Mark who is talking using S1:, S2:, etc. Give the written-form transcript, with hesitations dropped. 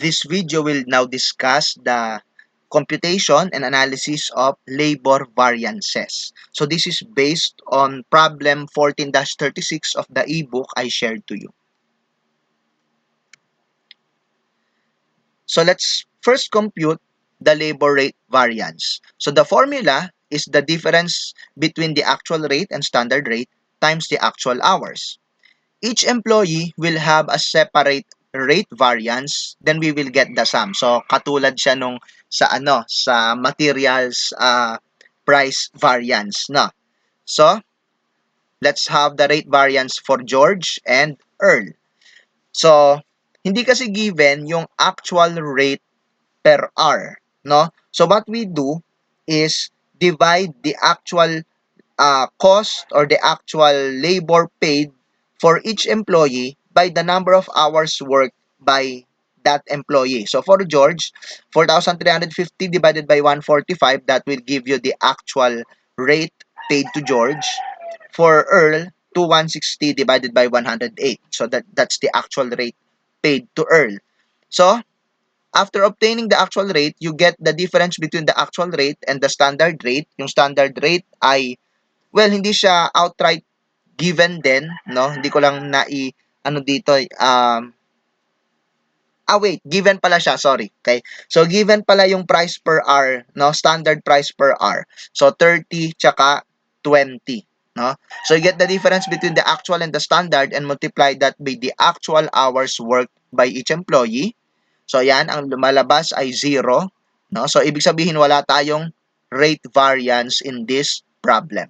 S1: This video will now discuss the computation and analysis of labor variances. So this is based on problem 14-36 of the ebook I shared to you. So let's first compute the labor rate variance. So the formula is the difference between the actual rate and standard rate times the actual hours. Each employee will have a separate rate variance, then we will get the sum. So katulad siya nung sa materials price variance, no. So let's have the rate variance for George and Earl. So hindi kasi given yung actual rate per hour, no. So what we do is divide the actual cost or the actual labor paid for each employee by the number of hours worked by that employee. So for George, 4,350 divided by 145, that will give you the actual rate paid to George. For Earl, 2,160 divided by 108. So that's the actual rate paid to Earl. So after obtaining the actual rate, you get the difference between the actual rate and the standard rate. Yung standard rate ay, well, hindi siya outright given din, no? Hindi ko lang dito, wait, given pala siya, sorry. Okay? So, given pala yung price per hour, no? Standard price per hour. So, 30 tsaka 20, no? So, you get the difference between the actual and the standard and multiply that by the actual hours worked by each employee. So, yan, ang lumalabas ay 0, no? So, ibig sabihin wala tayong rate variance in this problem.